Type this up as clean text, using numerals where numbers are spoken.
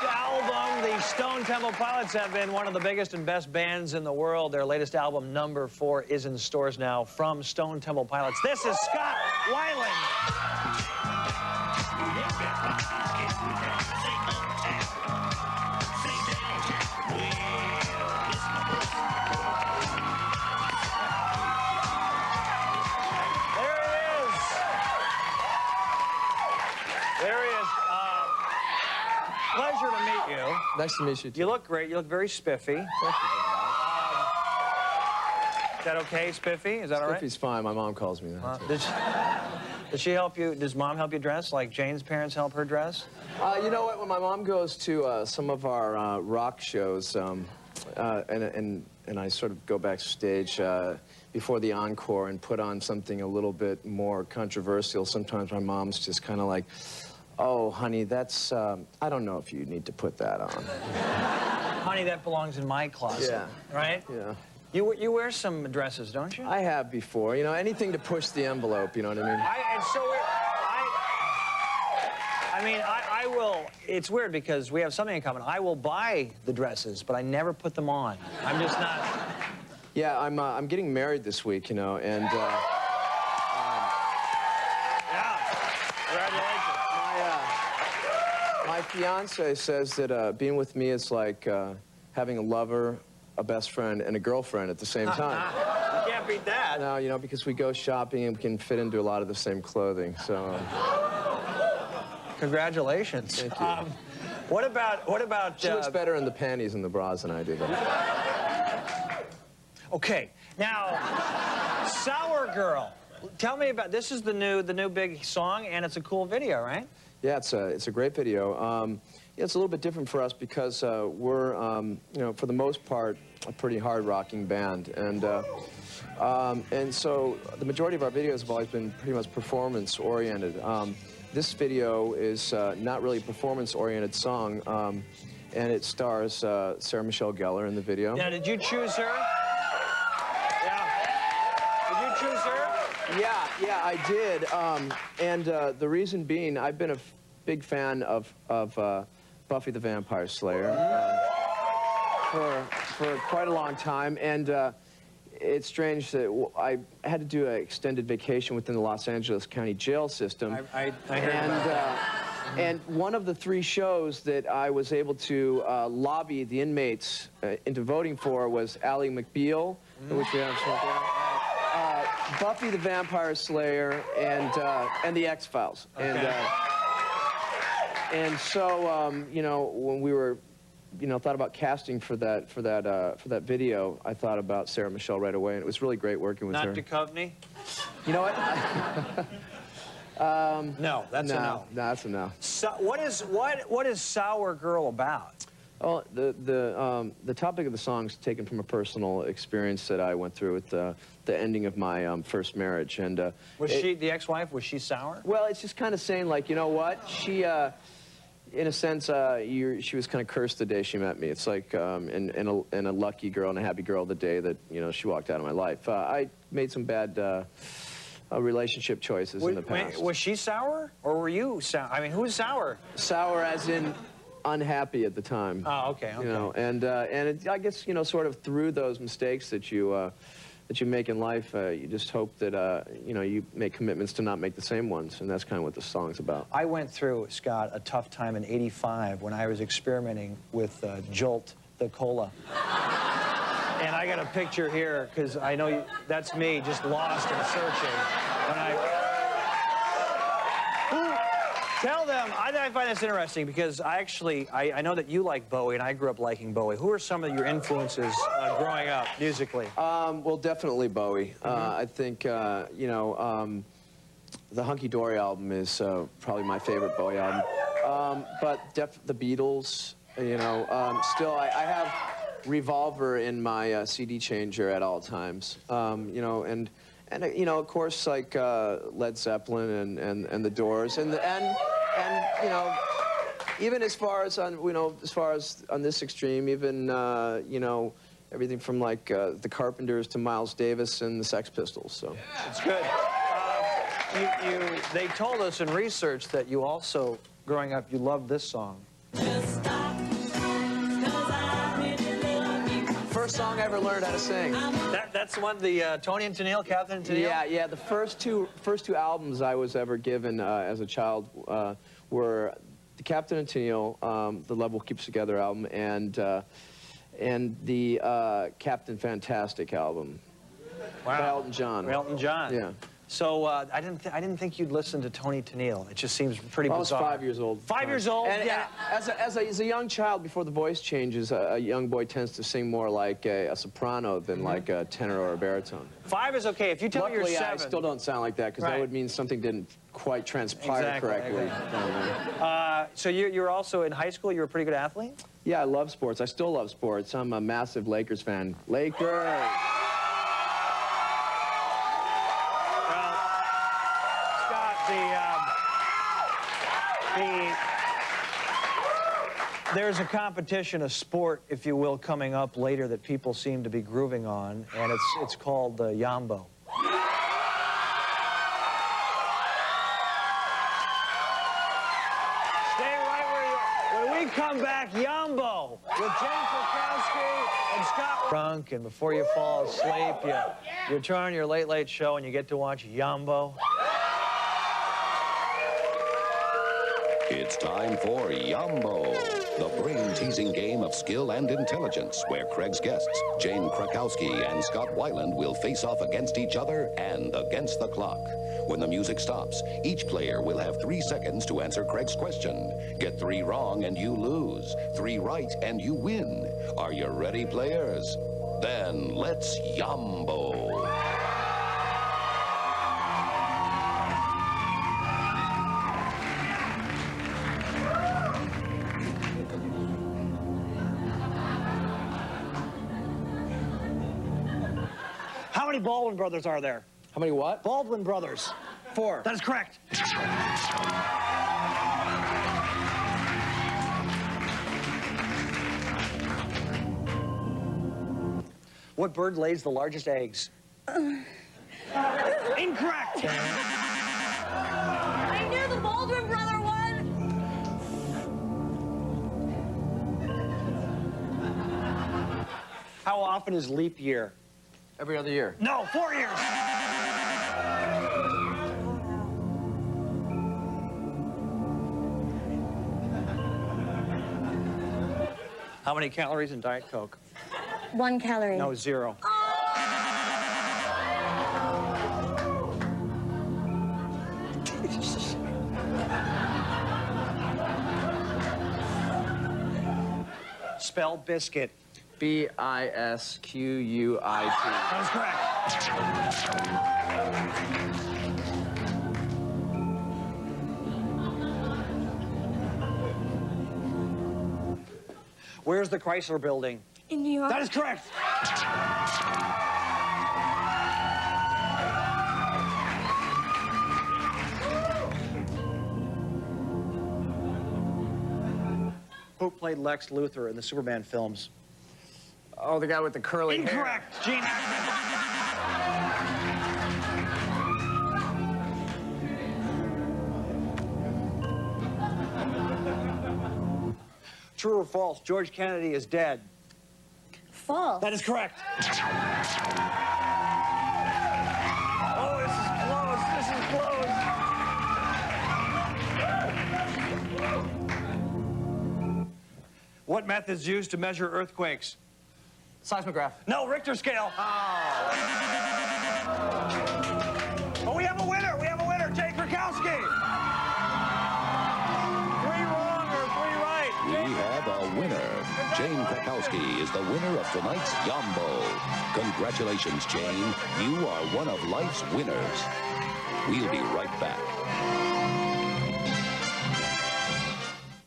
album. The Stone Temple Pilots have been one of the biggest and best bands in the world. Their latest album, number 4, is in stores now from Stone Temple Pilots. This is Scott Weiland. There he is. Pleasure to meet you. Nice to meet you, too. You look great. You look very spiffy. Thank you. Is that okay, spiffy? Is that all right? Spiffy's fine. My mom calls me that. Does she help you? Does mom help you dress like Jane's parents help her dress? You know what? When my mom goes to some of our rock shows, and I sort of go backstage before the encore and put on something a little bit more controversial, sometimes my mom's just kind of like, oh, honey, that's, I don't know if you need to put that on. Honey, that belongs in my closet. Yeah. Right? Yeah. You wear some dresses, don't you? I have before. You know, anything to push the envelope, you know what I mean? I will, it's weird because we have something in common. I will buy the dresses, but I never put them on. I'm just not... Yeah, I'm getting married this week, you know, and... yeah. Congratulations. My fiance says that being with me is like having a lover, a best friend, and a girlfriend at the same time. You can't beat that. No, you know, because we go shopping and we can fit into a lot of the same clothing, so... Congratulations. Thank you. What about... She looks better in the panties and the bras than I do, though. Okay, now, Sour Girl. Tell me about, this is the new big song, and it's a cool video, right? Yeah, it's a great video. Yeah, it's a little bit different for us because we're, you know, for the most part, a pretty hard-rocking band, and so the majority of our videos have always been pretty much performance-oriented. This video is not really a performance-oriented song, and it stars Sarah Michelle Gellar in the video. Now, did you choose her? Yeah. Did you choose her? Yeah, I did. And the reason being, I've been a big fan of Buffy the Vampire Slayer for quite a long time, and it's strange that I had to do an extended vacation within the Los Angeles County jail system. I heard about that. And one of the 3 shows that I was able to lobby the inmates into voting for was Ally McBeal, which we have some Buffy the Vampire Slayer, and the X-Files. Okay. And so, you know, when we were, you know, thought about casting for that video, I thought about Sarah Michelle right away, and it was really great working with her. Not Duchovny? You know what? No, that's a no. No, that's a no. So, what is Sour Girl about? Well, the topic of the song is taken from a personal experience that I went through with the ending of my first marriage, and was she the ex-wife? Was she sour? Well, it's just kind of saying, like, you know what, she, in a sense, she was kind of cursed the day she met me. It's like, and a lucky girl and a happy girl the day that, you know, she walked out of my life. I made some bad relationship choices in the past. Was she sour, or were you sour? I mean, who was sour? Sour as in unhappy at the time. Oh, okay, okay. You know, and I guess, you know, sort of through those mistakes that you make in life, you just hope that, you know, you make commitments to not make the same ones, and that's kind of what the song's about. I went through, Scott, a tough time in '85 when I was experimenting with Jolt the Cola. And I got a picture here, because I know that's me, just lost and searching. When tell them, I find this interesting, because I know that you like Bowie, and I grew up liking Bowie. Who are some of your influences growing up, musically? Well, definitely Bowie. I think, you know, the Hunky Dory album is probably my favorite Bowie album. But the Beatles, you know, still, I have Revolver in my CD changer at all times. You know, and you know, of course, like Led Zeppelin and the Doors, and you know, even as far as on this extreme, even you know, everything from like the Carpenters to Miles Davis and the Sex Pistols. So it's good. They told us in research that you also, growing up, you loved this song. first song I ever learned how to sing. That's the one, the Tony and Tennille, Captain and Tennille? Yeah. The first two albums I was ever given as a child were the Captain and Tennille, the Love Will Keep Us Together album, and the Captain Fantastic album. Wow. By Elton John. By Elton John. Yeah. So I didn't think you'd listen to Tony Tennille. It just seems pretty bizarre. I was 5 years old. 5 years old? And, yeah. and as a young child, before the voice changes, a young boy tends to sing more like a soprano than like a tenor or a baritone. 5 is okay. If you tell me you're 7. Luckily, I still don't sound like that, because that would mean something didn't quite transpire correctly. So you're also in high school. You were a pretty good athlete? Yeah, I love sports. I still love sports. I'm a massive Lakers fan. Lakers! There's a competition, a sport, if you will, coming up later that people seem to be grooving on, and it's called Yambo. Stay right where you are. When we come back, Yambo with Jane Krakowski and Scott Drunk, and before you fall asleep, you turn on your late show and you get to watch Yambo. It's time for Yambo, the brain-teasing game of skill and intelligence, where Craig's guests, Jane Krakowski and Scott Weiland, will face off against each other and against the clock. When the music stops, each player will have 3 seconds to answer Craig's question. Get 3 wrong and you lose. 3 right and you win. Are you ready, players? Then let's Yambo. How many Baldwin brothers are there? How many what? Baldwin brothers. 4. That is correct. What bird lays the largest eggs? Incorrect. I knew the Baldwin brother one. How often is leap year? Every other year. No, 4 years. How many calories in Diet Coke? 1 calorie. No, 0. Spell biscuit. B-I-S-Q-U-I-T. That is correct. Where's the Chrysler Building? In New York. That is correct. Who played Lex Luthor in the Superman films? Oh, the guy with the curly hair. Incorrect. Gene Hackman. True or false? George Kennedy is dead. False. That is correct. Oh, this is close. This is close. What method is used to measure earthquakes? Seismograph. No, Richter scale. Oh, we have a winner. We have a winner. Jake Krakowski. 3 wrong or 3 right. We have a winner. Jane Krakowski is the winner of tonight's Yambo. Congratulations, Jane. You are one of life's winners. We'll be right back.